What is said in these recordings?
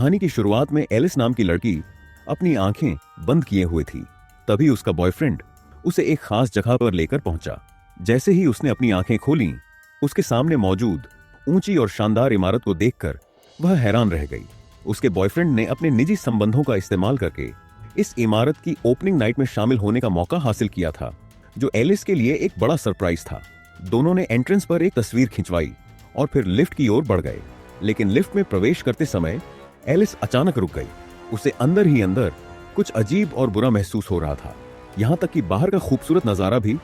कहानी की शुरुआत में एलिस नाम की लड़की अपनी आंखें बंद किए हुए थी। तभी उसका बॉयफ्रेंड उसे एक खास जगह पर लेकर पहुंचा। जैसे ही उसने अपनी आंखें खोलीं, उसके सामने मौजूद ऊंची और शानदार इमारत को देखकर वह हैरान रह गई। उसके बॉयफ्रेंड ने अपने निजी संबंधों का इस्तेमाल करके इस इमारत की ओपनिंग नाइट में शामिल होने का मौका हासिल किया था, जो एलिस के लिए एक बड़ा सरप्राइज था। दोनों ने एंट्रेंस पर एक तस्वीर खिंचवाई और फिर लिफ्ट की ओर बढ़ गए। लेकिन लिफ्ट में प्रवेश करते समय एलिस अचानक रुक गई। उसे अंदर ही अंदर कुछ अजीब और बुरा महसूस हो रहा था। यहां तक कि बाहर का खूबसूरत नजारा भी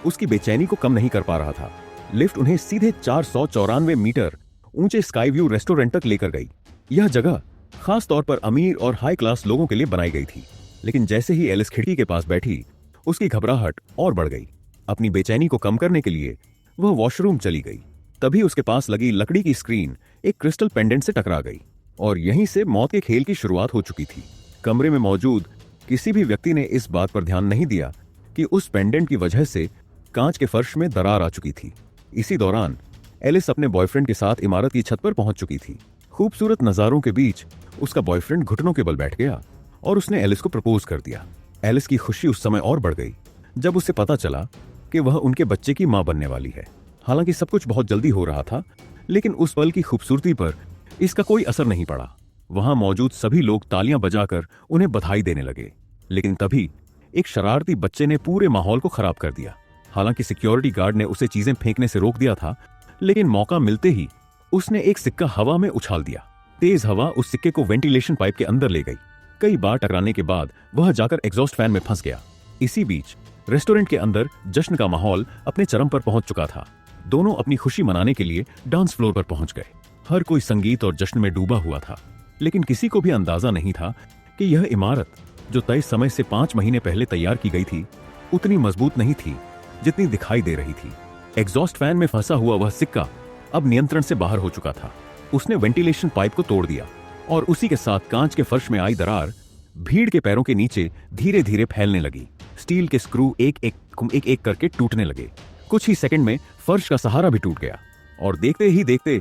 उसकी बेचैनी को कम नहीं कर पा रहा था। लिफ्ट उन्हें सीधे 494 मीटर ऊंचे स्काई व्यू रेस्टोरेंट तक लेकर गई। यह जगह खास तौर पर अमीर और हाई क्लास लोगों के लिए बनाई गई थी। लेकिन जैसे ही एलिस खिड़की के पास बैठी, उसकी घबराहट और बढ़ गई। अपनी बेचैनी को कम करने के लिए वह वॉशरूम चली गई। तभी उसके पास लगी लकड़ी की स्क्रीन एक क्रिस्टल पेंडेंट से टकरा गई और यहीं से मौत के खेल की शुरुआत हो चुकी थी। कमरे में मौजूद किसी भी व्यक्ति ने इस बात पर ध्यान नहीं दिया कि उस पेंडेंट की वजह से कांच के फर्श में दरार आ चुकी थी। इसी दौरान एलिस अपने बॉयफ्रेंड के साथ इमारत की छत पर पहुंच चुकी थी। खूबसूरत नजारों के बीच उसका बॉयफ्रेंड घुटनों के बल बैठ गया और उसने एलिस को प्रपोज कर दिया। एलिस की खुशी उस समय और बढ़ गई जब उसे पता चला कि वह उनके बच्चे की मां बनने वाली है। हालांकि सब कुछ बहुत जल्दी हो रहा था, लेकिन उस पल की खूबसूरती पर इसका कोई असर नहीं पड़ा। वहां मौजूद सभी लोग तालियां बजाकर उन्हें बधाई देने लगे। लेकिन तभी एक शरारती बच्चे ने पूरे माहौल को खराब कर दिया। हालांकि सिक्योरिटी गार्ड ने उसे चीजें फेंकने से रोक दिया था, लेकिन मौका मिलते ही उसने एक सिक्का हवा में उछाल दिया। तेज हवा उस सिक्के को वेंटिलेशन पाइप के अंदर ले गई। कई बार टकराने के बाद वह जाकर एग्जॉस्ट फैन में फंस गया। इसी बीच रेस्टोरेंट के अंदर जश्न का माहौल अपने चरम पर पहुंच चुका था। दोनों अपनी खुशी मनाने के लिए डांस फ्लोर पर पहुंच गए। हर कोई संगीत और जश्न में डूबा हुआ था। लेकिन किसी को भी अंदाजा नहीं था कि यह इमारत, जो तय समय से 5 महीने पहले तैयार की गई थी, उतनी मजबूत नहीं थी जितनी दिखाई दे रही थी। एग्जॉस्ट फैन में फंसा हुआ वह सिक्का अब नियंत्रण से बाहर हो चुका था। उसने वेंटिलेशन पाइप को तोड़ दिया और उसी के साथ कांच के फर्श में आई दरार भीड़ के पैरों के नीचे धीरे धीरे फैलने लगी। स्टील के स्क्रू एक एक करके टूटने लगे। कुछ ही सेकंड में फर्श का सहारा भी टूट गया और देखते ही देखते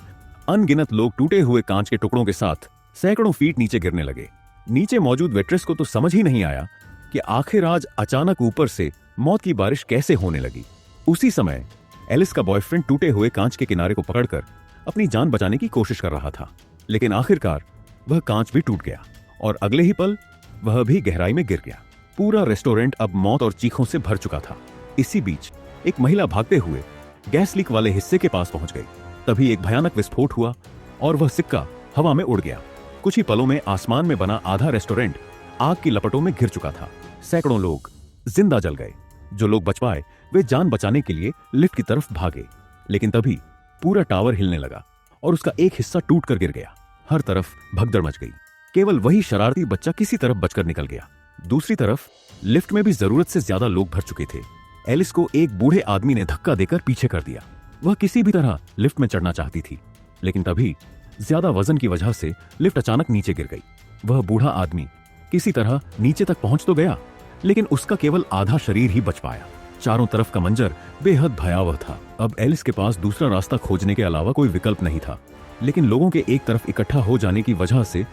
अनगिनत लोग टूटे हुए कांच के टुकड़ों के साथ सैकड़ों फीट नीचे गिरने लगे। नीचे मौजूद वेट्रेस को तो समझ ही नहीं आया कि आखिर आज अचानक ऊपर से मौत की बारिश कैसे होने लगी। उसी समय एलिस का बॉयफ्रेंड टूटे हुए कांच के किनारे को पकड़कर अपनी जान बचाने की कोशिश कर रहा था। लेकिन आखिरकार वह कांच भी टूट गया और अगले ही पल वह भी गहराई में गिर गया। पूरा रेस्टोरेंट अब मौत और चीखों से भर चुका था। इसी बीच एक महिला भागते हुए गैस लीक वाले हिस्से के पास पहुंच गई। तभी एक भयानक विस्फोट हुआ और वह सिक्का हवा में उड़ गया। कुछ ही पलों में आसमान में बना आधा रेस्टोरेंट आग की लपटों में घिर चुका था। सैकड़ों लोग जिंदा जल गए। जो लोग बच पाए वे जान बचाने के लिए लिफ्ट की तरफ भागे। लेकिन तभी पूरा टावर हिलने लगा और उसका एक हिस्सा टूट कर गिर गया। हर तरफ भगदड़ मच गई। केवल वही शरारती बच्चा किसी तरफ बचकर निकल गया। दूसरी तरफ लिफ्ट में भी जरूरत से ज्यादा लोग भर चुके थे। एलिस को एक बूढ़े आदमी ने धक्का देकर पीछे कर दिया। वह किसी भी तरह लिफ्ट में चढ़ना चाहती थी, लेकिन तभी ज्यादा वजन की वजह से लिफ्ट अचानक नीचे गिर गई। वह बूढ़ा आदमी किसी तरह नीचे तक पहुंच तो गया, लेकिन उसका केवल आधा शरीर ही बच पाया। चारों तरफ का मंजर बेहद भयावह था। अब एलिस के पास दूसरा रास्ता खोजने के अलावा कोई विकल्प नहीं था। लेकिन लोगों के एक तरफ इकट्ठा हो जाने की वजह से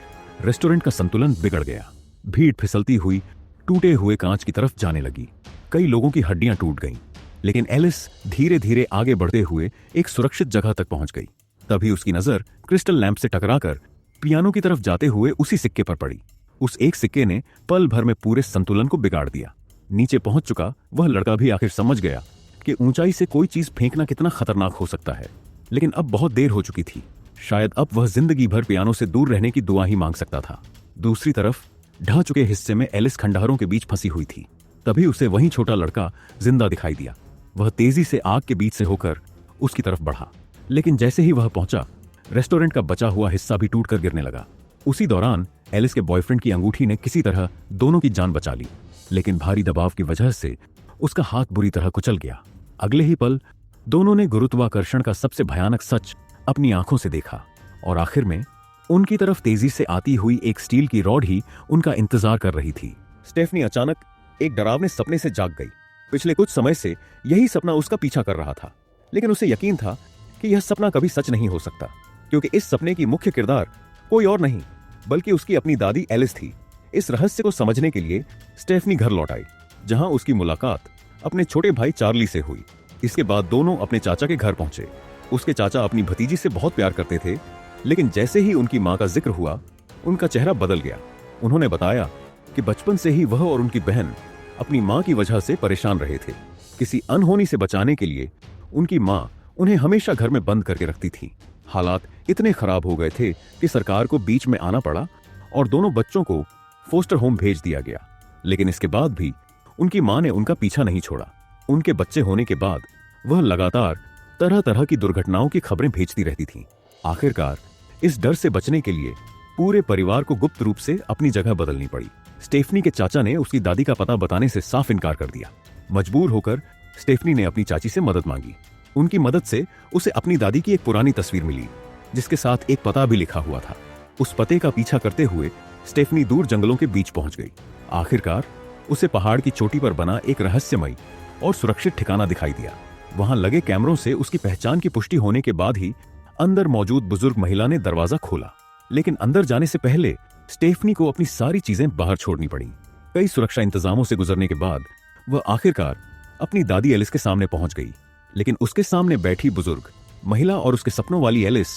रेस्टोरेंट का संतुलन बिगड़ गया। भीड़ फिसलती हुई टूटे हुए कांच की तरफ जाने लगी। कई लोगों की हड्डियां टूट गईं। लेकिन एलिस धीरे धीरे आगे बढ़ते हुए एक सुरक्षित जगह तक पहुंच गई। तभी उसकी नजर क्रिस्टल लैंप से टकराकर पियानो की तरफ जाते हुए उसी सिक्के पर पड़ी। उस एक सिक्के ने पल भर में पूरे संतुलन को बिगाड़ दिया। नीचे पहुंच चुका वह लड़का भी आखिर समझ गया कि ऊंचाई से कोई चीज फेंकना कितना खतरनाक हो सकता है। लेकिन अब बहुत देर हो चुकी थी। शायद अब वह जिंदगी भर पियानो से दूर रहने की दुआ ही मांग सकता था। दूसरी तरफ ढह चुके हिस्से में एलिस खंडहरों के बीच फंसी हुई थी। तभी उसे वही छोटा लड़का जिंदा दिखाई दिया। वह तेजी से आग के बीच से होकर उसकी तरफ बढ़ा। लेकिन जैसे ही वह पहुंचा, रेस्टोरेंट का बचा हुआ हिस्सा भी टूटकर गिरने लगा। उसी दौरान एलिस के बॉयफ्रेंड की अंगूठी ने किसी तरह दोनों की जान बचा ली, लेकिन भारी दबाव की वजह से उसका हाथ बुरी तरह कुचल गया। अगले ही पल दोनों ने गुरुत्वाकर्षण का सबसे भयानक सच अपनी आंखों से देखा और आखिर में उनकी तरफ तेजी से आती हुई एक स्टील की रॉड ही उनका इंतजार कर रही थी। स्टेफनी अचानक एक डरावने सपने से जाग गई। पिछले कुछ समय से यही सपना उसका पीछा कर रहा था, लेकिन उसे यकीन था कि यह सपना कभी सच नहीं हो सकता, क्योंकि इस सपने की मुख्य किरदार कोई और नहीं बल्कि उसकी अपनी दादी एलिस थी। इस रहस्य को समझने के लिए स्टेफनी घर लौट आई, जहां उसकी मुलाकात अपने छोटे भाई चार्ली से हुई। इसके बाद दोनों अपने चाचा के घर पहुंचे। उसके चाचा अपनी भतीजी से बहुत प्यार करते थे, लेकिन जैसे ही उनकी मां का जिक्र हुआ, उनका चेहरा बदल गया। उन्होंने बताया कि बचपन से ही वह और उनकी बहन अपनी मां की वजह से परेशान रहे थे। किसी अनहोनी से बचाने के लिए उनकी मां उन्हें हमेशा घर में बंद करके रखती थी। हालात इतने खराब हो गए थे कि सरकार को बीच में आना पड़ा और दोनों बच्चों को फोस्टर होम भेज दिया गया। लेकिन इसके बाद भी उनकी मां ने उनका पीछा नहीं छोड़ा। उनके बच्चे होने के बाद वह लगातार तरह तरह की दुर्घटनाओं की खबरें भेजती रहती थी। आखिरकार इस डर से बचने के लिए पूरे परिवार को गुप्त रूप से अपनी जगह बदलनी पड़ी। स्टेफनी के चाचा ने उसकी दादी का पता बताने से साफ इनकार कर दिया। मजबूर होकर स्टेफनी ने अपनी चाची से मदद मांगी। उनकी मदद से उसे अपनी दादी की एक पुरानी तस्वीर मिली, जिसके साथ एक पता भी लिखा हुआ था। उस पते का पीछा करते हुए स्टेफनी दूर जंगलों के बीच पहुंच गई। आखिरकार उसे पहाड़ की चोटी पर बना एक रहस्यमयी और सुरक्षित ठिकाना दिखाई दिया। वहां लगे कैमरों से उसकी पहचान की पुष्टि होने के बाद ही अंदर मौजूद बुजुर्ग महिला ने दरवाजा खोला। लेकिन अंदर जाने से पहले स्टेफनी को अपनी सारी चीजें बाहर छोड़नी पड़ी। कई सुरक्षा इंतजामों से गुजरने के बाद वह आखिरकार अपनी दादी एलिस के सामने पहुंच गई। लेकिन उसके सामने बैठी बुजुर्ग महिला और उसके सपनों वाली एलिस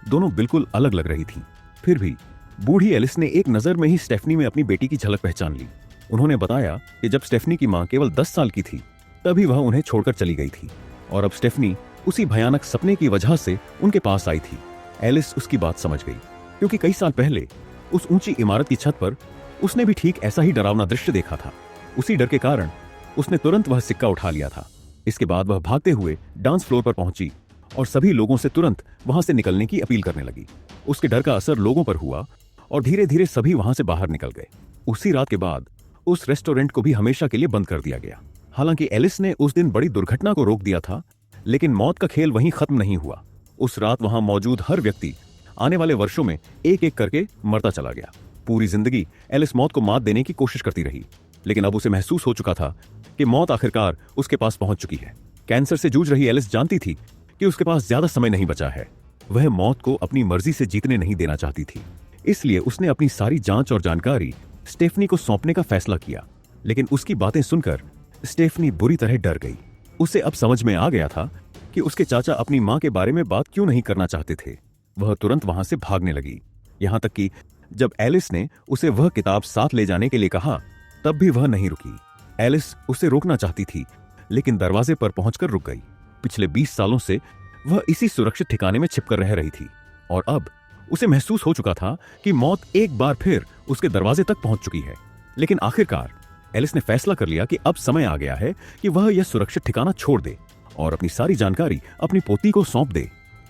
दोनों बिल्कुल अलग लग रही थी। फिर भी बूढ़ी एलिस ने एक नजर में ही स्टेफनी में अपनी बेटी की झलक पहचान ली। उन्होंने बताया कि जब स्टेफनी की मां केवल 10 साल की थी, तभी वह उन्हें छोड़कर चली गई थी और अब स्टेफनी उसी भयानक सपने की वजह से उनके पास आई थी। एलिस उसकी बात समझ गई, क्योंकि कई साल पहले उस ऊंची इमारत की छत पर उसने भी ठीक ऐसा ही डरावना दृश्य देखा था। उसी डर के कारण उसने तुरंत वह सिक्का उठा लिया था। इसके बाद वह भागते हुए डांस फ्लोर पर पहुंची और सभी लोगों से तुरंत वहां से निकलने की अपील करने लगी। उसके डर का असर लोगों पर हुआ और धीरे धीरे सभी वहां से बाहर निकल गए। उसी रात के बाद उस रेस्टोरेंट को भी हमेशा के लिए बंद कर दिया गया। हालांकि एलिस ने उस दिन बड़ी दुर्घटना को रोक दिया था, लेकिन मौत का खेल वहीं खत्म नहीं हुआ। उस रात वहां मौजूद हर व्यक्ति आने वाले वर्षों में एक एक करके मरता चला गया। पूरी जिंदगी एलिस मौत को मात देने की कोशिश करती रही, लेकिन अब उसे महसूस हो चुका था कि मौत आखिरकार उसके पास पहुंच चुकी है। कैंसर से जूझ रही एलिस जानती थी कि उसके पास ज्यादा समय नहीं बचा है। वह मौत को अपनी मर्जी से जीतने नहीं देना चाहती थी, इसलिए उसने अपनी सारी जांच और जानकारी स्टेफनी को सौंपने का फैसला किया। लेकिन उसकी बातें सुनकर स्टेफनी बुरी तरह डर गई। उसे अब समझ में आ गया था कि उसके चाचा अपनी मां के बारे में बात क्यों नहीं करना चाहते थे। वह तुरंत वहां से भागने लगी। यहां तक कि जब एलिस ने उसे वह किताब साथ ले जाने के लिए कहा, तब भी वह नहीं रुकी। एलिस उसे रोकना चाहती थी, लेकिन दरवाजे पर पहुंचकर रुक गई। पिछले 20 सालों से वह इसी सुरक्षित ठिकाने में छिपकर रह रही थी और अब उसे महसूस हो चुका था कि मौत एक बार फिर उसके दरवाजे तक पहुंच चुकी है। लेकिन आखिरकार एलिस ने फैसला कर लिया कि अब समय आ गया है कि वह यह सुरक्षित ठिकाना छोड़ दे और अपनी सारी जानकारी अपनी पोती को सौंप दे,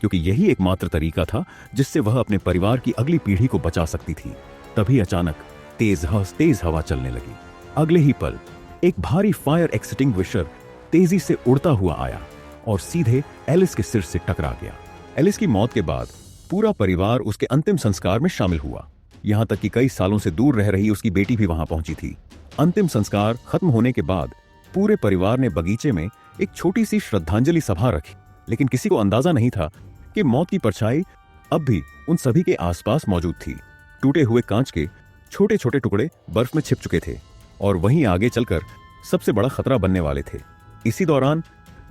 क्योंकि यही एकमात्र तरीका था जिससे वह अपने परिवार की अगली पीढ़ी को बचा सकती थी। तभी अचानक तेज हवा चलने लगी। अगले ही पल एक भारी फायर एक्सटिंग्विशर तेजी से उड़ता हुआ आया और सीधे एलिस के सिर से टकरा गया। एलिस की मौत के बाद पूरा परिवार उसके अंतिम संस्कार में शामिल हुआ। यहां तक कि कई सालों से दूर रह रही उसकी बेटी भी वहां पहुंची थी। अंतिम संस्कार खत्म होने के बाद पूरे परिवार ने बगीचे में एक छोटी सी श्रद्धांजलि सभा रखी, लेकिन किसी को अंदाजा नहीं था कि मौत की परछाई अब भी उन सभी के आसपास मौजूद थी। टूटे हुए कांच के छोटे छोटे टुकड़े बर्फ में छिप चुके थे और वहीं आगे चलकर सबसे बड़ा खतरा बनने वाले थे। इसी दौरान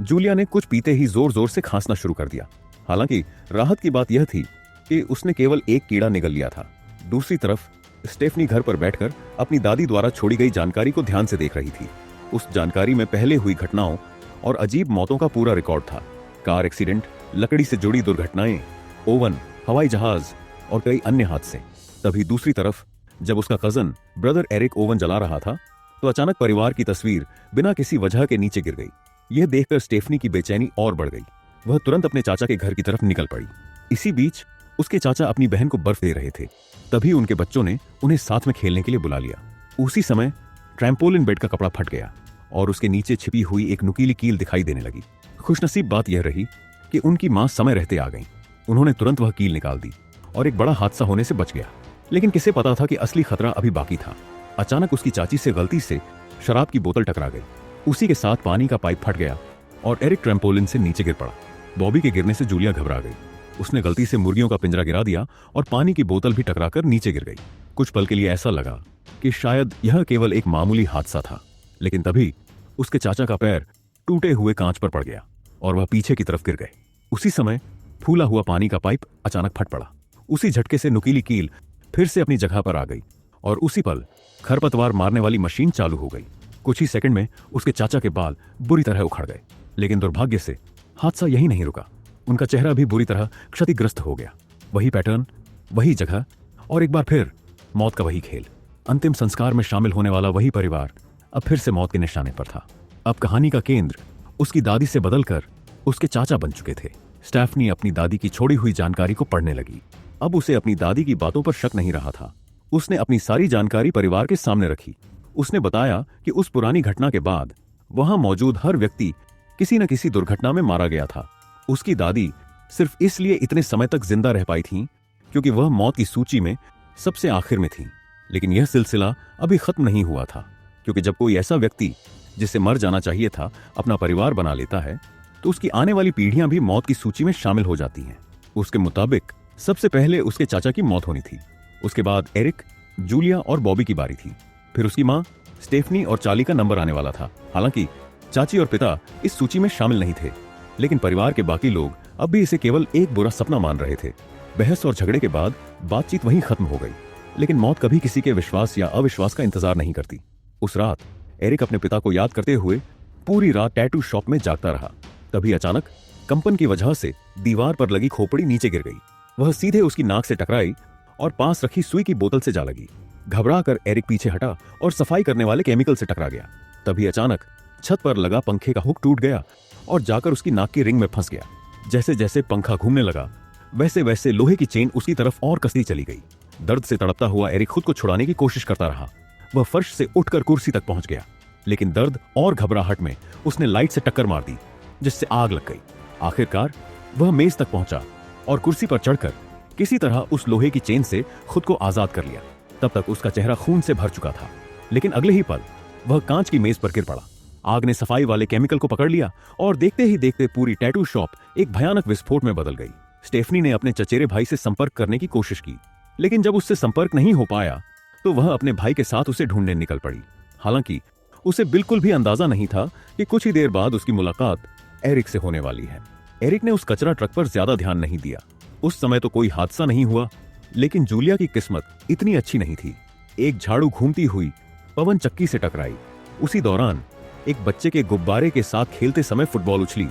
जूलिया ने कुछ पीते ही जोर जोर से खांसना शुरू कर दिया। हालांकि राहत की बात यह थी कि उसने केवल एक कीड़ा निगल लिया था। दूसरी तरफ स्टेफनी घर पर बैठकर अपनी दादी द्वारा छोड़ी गई जानकारी को ध्यान से देख रही थी। उस जानकारी में पहले हुई घटनाओं और अजीब मौतों का पूरा रिकॉर्ड था। कार एक्सीडेंट, लकड़ी से जुड़ी दुर्घटनाएं, ओवन, हवाई जहाज और कई अन्य हादसे। तभी दूसरी तरफ जब उसका कजन ब्रदर एरिक ओवन जला रहा था, तो अचानक परिवार की तस्वीर बिना किसी वजह के नीचे गिर गई। यह देखकर स्टेफनी की बेचैनी और बढ़ गई। वह तुरंत अपने चाचा के घर की तरफ निकल पड़ी। इसी बीच उसके चाचा अपनी बहन को बर्फ दे रहे थे। तभी उनके बच्चों ने उन्हें साथ में खेलने के लिए बुला लिया। उसी समय ट्रैम्पोलिन बेड का कपड़ा फट गया और उसके नीचे छिपी हुई एक नुकीली कील दिखाई देने लगी। खुशनसीब बात यह रही कि उनकी मां समय रहते आ गईं। उन्होंने तुरंत वह कील निकाल दी और एक बड़ा हादसा होने से बच गया। लेकिन किसे पता था कि असली खतरा अभी बाकी था। अचानक उसकी चाची से गलती से शराब की बोतल टकरा गई। उसी के साथ पानी का पाइप फट गया और एरिक ट्रैम्पोलिन से नीचे गिर पड़ा। बॉबी के गिरने से जूलिया घबरा गई। उसने गलती से मुर्गियों का पिंजरा गिरा दिया और पानी की बोतल भी टकराकर नीचे गिर गई। कुछ पल के लिए ऐसा लगा कि शायद यह केवल एक मामूली हादसा था, लेकिन तभी उसके चाचा का पैर टूटे हुए कांच पर पड़ गया और वह पीछे की तरफ गिर गए। उसी समय फूला हुआ पानी का पाइप अचानक फट पड़ा। उसी झटके से नुकीली कील फिर से अपनी जगह पर आ गई और उसी पल खरपतवार मारने वाली मशीन चालू हो गई। कुछ ही सेकंड में उसके चाचा के बाल बुरी तरह उखड़ गए, लेकिन दुर्भाग्य से हादसा यही नहीं रुका। उनका चेहरा भी बुरी तरह क्षतिग्रस्त हो गया। वही पैटर्न, वही जगह और एक बार फिर मौत का वही खेल। अंतिम संस्कार में शामिल होने वाला वही परिवार अब फिर से मौत के निशाने पर था। अब कहानी का केंद्र उसकी दादी से बदलकर उसके चाचा बन चुके थे। स्टेफनी अपनी दादी की छोड़ी हुई जानकारी को पढ़ने लगी। अब उसे अपनी दादी की बातों पर शक नहीं रहा था। उसने अपनी सारी जानकारी परिवार के सामने रखी। उसने बताया कि उस पुरानी घटना के बाद वहां मौजूद हर व्यक्ति किसी न किसी दुर्घटना में मारा गया था। उसकी दादी सिर्फ इसलिए इतने समय तक जिंदा रह पाई थी क्योंकि वह मौत की सूची में सबसे आखिर में थी। लेकिन यह सिलसिला अभी खत्म नहीं हुआ था, क्योंकि जब कोई ऐसा व्यक्ति जिसे मर जाना चाहिए था अपना परिवार बना लेता है तो उसकी आने वाली पीढ़ियां भी मौत की सूची में शामिल हो जाती हैं। उसके मुताबिक सबसे पहले उसके चाचा की मौत होनी थी। उसके बाद एरिक, जूलिया और बॉबी की बारी थी। फिर उसकी मां स्टेफनी और चार्ली का नंबर आने वाला था। हालांकि चाची और पिता इस सूची में शामिल नहीं थे, लेकिन परिवार के बाकी लोग अब भी इसे केवल एक बुरा सपना मान रहे थे। बहस और झगड़े के बाद बातचीत वहीं खत्म हो गई, लेकिन मौत कभी किसी के विश्वास या अविश्वास का इंतजार नहीं करती। उस रात एरिक अपने पिता को याद करते हुए पूरी रात टैटू शॉप में जागता रहा। तभी अचानक कंपन की वजह से दीवार पर लगी खोपड़ी नीचे गिर गई। वह सीधे उसकी नाक से टकराई और पास रखी सुई की बोतल से जा लगी। घबरा कर एरिक पीछे हटा और सफाई करने वाले केमिकल से टकरा गया। तभी अचानक छत पर लगा पंखे का हुक टूट गया और जाकर उसकी नाक की रिंग में फंस गया। जैसे जैसे पंखा घूमने लगा वैसे वैसे लोहे की चेन उसकी तरफ और कसती चली गई। दर्द से तड़पता हुआ एरिक खुद को छुड़ाने की कोशिश करता रहा। वह फर्श से उठकर कुर्सी तक पहुंच गया, लेकिन दर्द और घबराहट में उसने लाइट से टक्कर मार दी, जिससे आग लग गई। आखिरकार वह मेज तक पहुंचा और कुर्सी पर चढ़कर किसी तरह उस लोहे की चेन से खुद को आजाद कर लिया। तब तक उसका चेहरा खून से भर चुका था, लेकिन अगले ही पल वह कांच की मेज पर गिर पड़ा। आग ने सफाई वाले केमिकल को पकड़ लिया और देखते ही देखते पूरी टैटू शॉप एक भयानक विस्फोट में बदल गई। स्टेफनी ने अपने चचेरे भाई से संपर्क करने की कोशिश की, लेकिन जब उससे संपर्क नहीं हो पाया तो वह अपने भाई के साथ उसे ढूंढने निकल पड़ी। हालांकि उसे बिल्कुल भी अंदाजा नहीं था कि कुछ ही देर बाद उसकी मुलाकात एरिक से होने वाली है। एरिक ने उस कचरा ट्रक पर ज्यादा ध्यान नहीं दिया। उस समय तो कोई हादसा नहीं हुआ, लेकिन जूलिया की किस्मत इतनी अच्छी नहीं थी। एक झाड़ू घूमती हुई पवन चक्की से टकराई। उसी दौरान एक बच्चे के गुब्बारे के साथ खेलते समय फुटबॉल उछली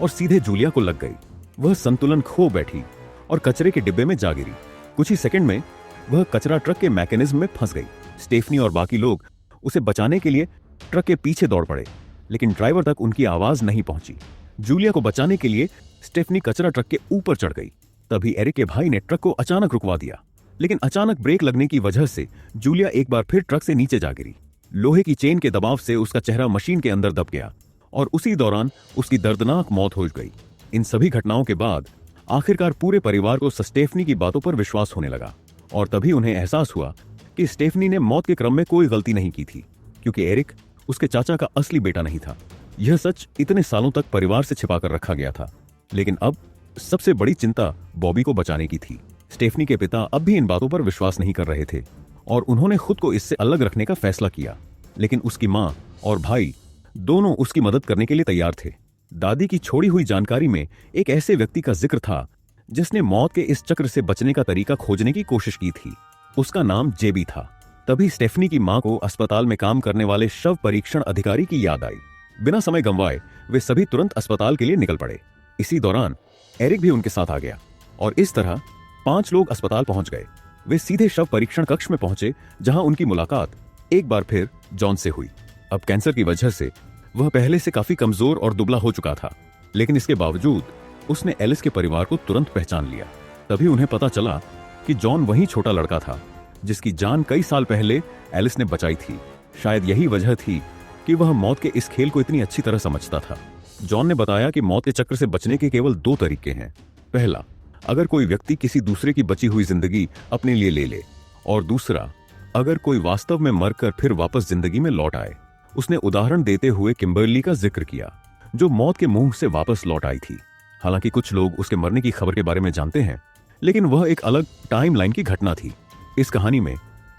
और सीधे जूलिया को लग गई। वह संतुलन खो बैठी और कचरे के डिब्बे में जा गिरी। कुछ ही सेकंड में वह कचरा ट्रक के मैकेनिज्म में फंस गई। स्टेफनी और बाकी लोग उसे बचाने के लिए ट्रक के पीछे दौड़ पड़े, लेकिन ड्राइवर तक उनकी आवाज नहीं पहुंची। जूलिया को बचाने के लिए स्टेफनी कचरा ट्रक के ऊपर चढ़ गई। तभी एरिक के भाई ने ट्रक को अचानक रुकवा दिया, लेकिन अचानक ब्रेक लगने की वजह से जूलिया एक बार फिर ट्रक से नीचे जा गिरी। लोहे की चेन के दबाव से उसका चेहरा मशीन के अंदर दब गया और उसी दौरान उसकी दर्दनाक मौत हो गई। इन सभी घटनाओं के बाद आखिरकार पूरे परिवार को स्टेफनी की बातों पर विश्वास होने लगा और तभी उन्हें एहसास हुआ कि स्टेफनी ने मौत के क्रम में कोई गलती नहीं की थी, क्योंकि एरिक उसके चाचा का असली बेटा नहीं था। यह सच इतने सालों तक परिवार से छिपाकर रखा गया था, लेकिन अब सबसे बड़ी चिंता बॉबी को बचाने की थी। स्टेफनी के पिता अब भी इन बातों पर विश्वास नहीं कर रहे थे और उन्होंने खुद को इससे अलग रखने का फैसला किया, लेकिन उसकी मां और भाई दोनों उसकी मदद करने के लिए तैयार थे। दादी की छोड़ी हुई जानकारी में एक ऐसे व्यक्ति का जिक्र था जिसने मौत के इस चक्र से बचने का तरीका खोजने की कोशिश की थी। उसका नाम जेबी था। तभी स्टेफनी की मां को अस्पताल में काम करने वाले शव परीक्षण अधिकारी की याद आई। बिना समय गंवाए वे सभी तुरंत अस्पताल के लिए निकल पड़े। इसी दौरान एरिक भी उनके साथ आ गया और इस तरह 5 लोग अस्पताल पहुंच गए। वे सीधे शव परीक्षण कक्ष में पहुंचे, जहां उनकी मुलाकात एक बार फिर जॉन से हुई। अब कैंसर की वजह से वह पहले से काफी कमजोर और दुबला हो चुका था, लेकिन इसके बावजूद उसने एलिस के परिवार को तुरंत पहचान लिया। तभी उन्हें पता चला कि जॉन वही छोटा लड़का था जिसकी जान कई साल पहले एलिस ने बचाई थी। शायद यही वजह थी कि वह मौत के इस खेल को इतनी अच्छी तरह समझता था। जॉन ने बताया कि मौत के चक्र से बचने के केवल 2 तरीके हैं। पहला, अगर कोई व्यक्ति किसी दूसरे की बची हुई जिंदगी अपने लिए ले ले, और दूसरा, अगर कोई वास्तव में मरकर फिर वापस जिंदगी में लौट आए। उसने उदाहरण देते हुए किम्बर्ली का जिक्र किया, जो मौत के मुंह से वापस लौट आई थी। हालांकि कुछ लोग उसके मरने की खबर के बारे में जानते हैं, लेकिन वह एक अलग टाइमलाइन की घटना थी। इस कहानी में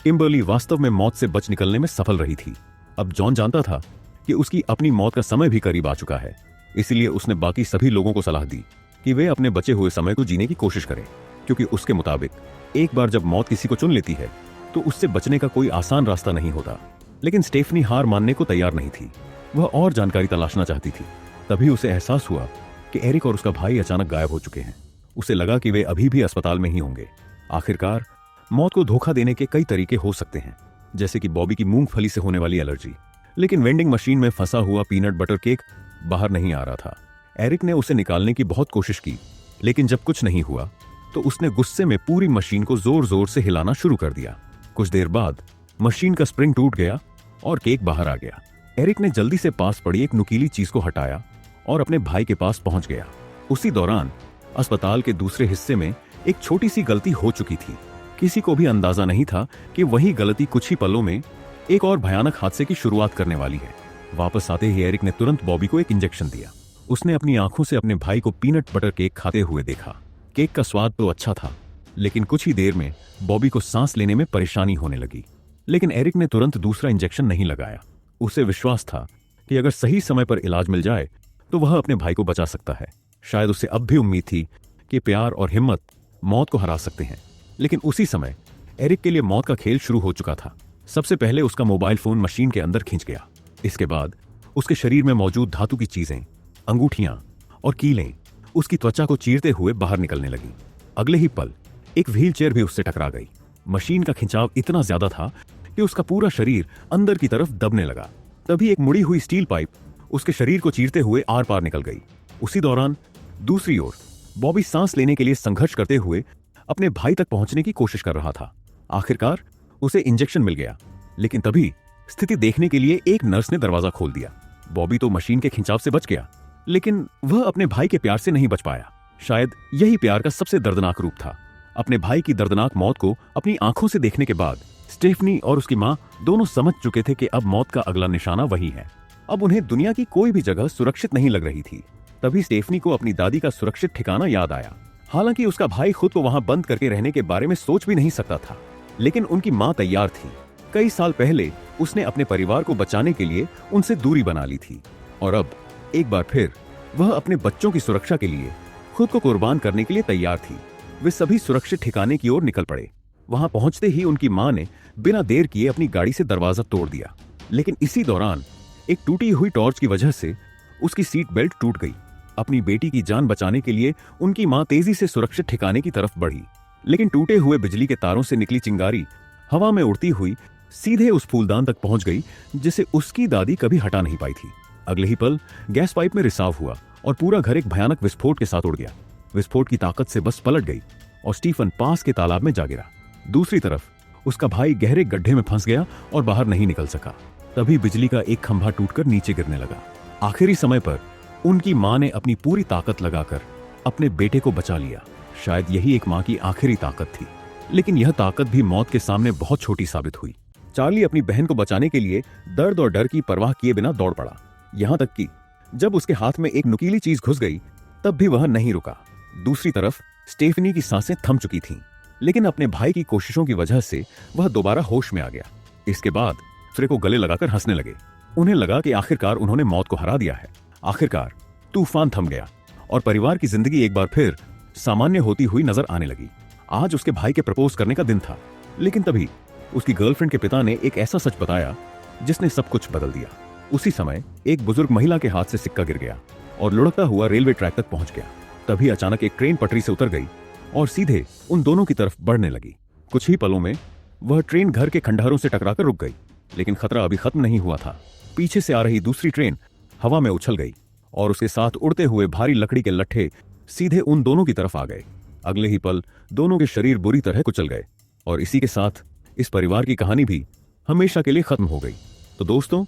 किम्बर्ली वास्तव में मौत से बच निकलने में सफल रही थी। अब जॉन जानता था कि उसकी अपनी मौत का समय भी करीब आ चुका है, इसलिए उसने बाकी सभी लोगों को सलाह दी कि वे अपने बचे हुए समय को जीने की कोशिश करें, क्योंकि उसके मुताबिक एक बार जब मौत किसी को चुन लेती है तो उससे बचने का कोई आसान रास्ता नहीं होता। लेकिन स्टेफनी हार मानने को तैयार नहीं थी। वह और जानकारी तलाशना चाहती थी। तभी उसे एहसास हुआ कि एरिक और उसका भाई अचानक गायब हो चुके हैं। उसे लगा कि वे अभी भी अस्पताल में ही होंगे। आखिरकार मौत को धोखा देने के कई तरीके हो सकते हैं, जैसे कि बॉबी की मूंगफली से होने वाली एलर्जी। लेकिन वेंडिंग मशीन में फंसा हुआ पीनट बटर केक बाहर नहीं आ रहा था। एरिक ने उसे निकालने की बहुत कोशिश की, लेकिन जब कुछ नहीं हुआ तो उसने गुस्से में पूरी मशीन को जोर जोर से हिलाना शुरू कर दिया। कुछ देर बाद मशीन का स्प्रिंग टूट गया और केक बाहर आ गया। एरिक ने जल्दी से पास पड़ी एक नुकीली चीज को हटाया और अपने भाई के पास पहुंच गया। उसी दौरान अस्पताल के दूसरे हिस्से में एक छोटी सी गलती हो चुकी थी। किसी को भी अंदाजा नहीं था कि वही गलती कुछ ही पलों में एक और भयानक हादसे की शुरुआत करने वाली है। वापस आते ही एरिक ने तुरंत बॉबी को एक इंजेक्शन दिया। उसने अपनी आंखों से अपने भाई को पीनट बटर केक खाते हुए देखा। केक का स्वाद तो अच्छा था, लेकिन कुछ ही देर में बॉबी को सांस लेने में परेशानी होने लगी। लेकिन एरिक ने तुरंत दूसरा इंजेक्शन नहीं लगाया। उसे विश्वास था कि अगर सही समय पर इलाज मिल जाए तो वह अपने भाई को बचा सकता है। शायद उसे अब भी उम्मीद थी कि प्यार और हिम्मत मौत को हरा सकते हैं। लेकिन उसी समय एरिक के लिए मौत का खेल शुरू हो चुका था। सबसे पहले उसका मोबाइल फोन मशीन के अंदर खिंच गया। इसके बाद उसके शरीर में मौजूद धातु की चीजें, अंगूठियां और कीलें उसकी त्वचा को चीरते हुए बाहर निकलने लगी। अगले ही पल एक व्हीलचेयर भी उससे टकरा गई। मशीन का खिंचाव इतना ज्यादा था कि उसका पूरा शरीर अंदर की तरफ दबने लगा। तभी एक मुड़ी हुई स्टील पाइप उसके शरीर को चीरते हुए आर पार निकल गई। उसी दौरान दूसरी ओर बॉबी सांस लेने के लिए संघर्ष करते हुए अपने भाई तक पहुंचने की कोशिश कर रहा था। आखिरकार उसे इंजेक्शन मिल गया, लेकिन तभी स्थिति देखने के लिए एक नर्स ने दरवाजा खोल दिया। बॉबी तो मशीन के खिंचाव से बच गया, लेकिन वह अपने भाई के प्यार से नहीं बच पाया। शायद यही प्यार का सबसे दर्दनाक रूप था। अपने भाई की दर्दनाक मौत को अपनी आंखों से देखने के बाद स्टेफनी और उसकी मां दोनों समझ चुके थे कि अब मौत का अगला निशाना वही है। अब उन्हें दुनिया की कोई भी जगह सुरक्षित नहीं लग रही थी। तभी स्टेफनी को अपनी दादी का सुरक्षित ठिकाना याद आया। हालांकि उसका भाई खुद को वहां बंद करके रहने के बारे में सोच भी नहीं सकता था, लेकिन उनकी मां तैयार थी। कई साल पहले उसने अपने परिवार को बचाने के लिए उनसे दूरी बना ली थी, और अब एक बार फिर वह अपने बच्चों की सुरक्षा के लिए खुद को कुर्बान करने के लिए तैयार थी। वे सभी सुरक्षित ठिकाने की ओर निकल पड़े। वहां पहुंचते ही उनकी मां ने बिना देर किए अपनी गाड़ी से दरवाजा तोड़ दिया, लेकिन इसी दौरान एक टूटी हुई टॉर्च की वजह से उसकी सीट बेल्ट टूट गई। अपनी बेटी की जान बचाने के लिए उनकी मां तेजी से सुरक्षित ठिकाने की तरफ बढ़ी, लेकिन टूटे हुए बिजली के तारों से निकली चिंगारी हवा में उड़ती हुई सीधे उस फूलदान तक पहुंच गई जिसे उसकी दादी कभी हटा नहीं पाई थी। अगले ही पल गैस पाइप में रिसाव हुआ और पूरा घर एक भयानक विस्फोट के साथ उड़ गया। विस्फोट की ताकत से बस पलट गई और स्टीफन पास के तालाब में जा गिरा। दूसरी तरफ उसका भाई गहरे गड्ढे में फंस गया और बाहर नहीं निकल सका। तभी बिजली का एक खंभा टूटकर नीचे गिरने लगा। आखिरी समय पर उनकी मां ने अपनी पूरी ताकत लगाकर अपने बेटे को बचा लिया। शायद यही एक मां की आखिरी ताकत थी, लेकिन यह ताकत भी मौत के सामने बहुत छोटी साबित हुई। चार्ली अपनी बहन को बचाने के लिए दर्द और डर की परवाह किए बिना दौड़ पड़ा। यहां तक कि जब उसके हाथ में एक नुकीली चीज घुस गई तब भी वह नहीं रुका। दूसरी तरफ स्टेफनी की सांसें थम चुकी थीं, लेकिन अपने भाई की कोशिशों की वजह से वह दोबारा होश में आ गया। इसके बाद फ्रे को गले लगाकर हंसने लगे। उन्हें लगा कि आखिरकार उन्होंने मौत को हरा दिया है। आखिरकार तूफान थम गया और परिवार की जिंदगी एक बार फिर सामान्य होती हुई नजर आने लगी। आज उसके भाई के प्रपोज करने का दिन था, लेकिन तभी उसकी गर्लफ्रेंड के पिता ने एक ऐसा सच बताया जिसने सब कुछ बदल दिया। उसी समय एक बुजुर्ग महिला के हाथ से सिक्का गिर गया और लुढ़कता हुआ रेलवे ट्रैक तक पहुंच गया। तभी अचानक एक ट्रेन पटरी से उतर गई और सीधे उन दोनों की तरफ बढ़ने लगी। कुछ ही पलों में वह ट्रेन घर के खंडहरों से टकराकर रुक गई, लेकिन खतरा अभी खत्म नहीं हुआ था। पीछे से आ रही दूसरी ट्रेन हवा में उछल गई और उसके साथ उड़ते हुए भारी लकड़ी के लट्ठे सीधे उन दोनों की तरफ आ गए। अगले ही पल दोनों के शरीर बुरी तरह कुचल गए और इसी के साथ इस परिवार की कहानी भी हमेशा के लिए खत्म हो गई। तो दोस्तों,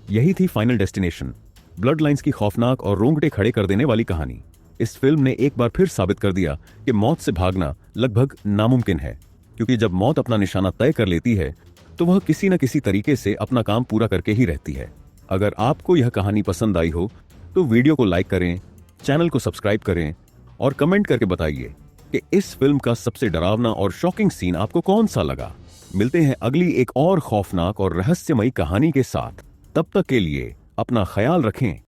यही थी फाइनल डेस्टिनेशन, ब्लड लाइंस की खौफनाक और रोंगटे खड़े कर देने वाली कहानी। इस फिल्म ने एक बार फिर साबित कर दिया कि मौत से भागना लगभग नामुमकिन है, क्योंकि जब मौत अपना निशाना तय कर लेती है तो वह किसी न किसी तरीके से अपना काम पूरा करके ही रहती है। अगर आपको यह कहानी पसंद आई हो तो वीडियो को लाइक करें, चैनल को सब्सक्राइब करें और कमेंट करके बताइए कि इस फिल्म का सबसे डरावना और शॉकिंग सीन आपको कौन सा लगा। मिलते हैं अगली एक और खौफनाक और रहस्यमयी कहानी के साथ। तब तक के लिए अपना ख्याल रखें।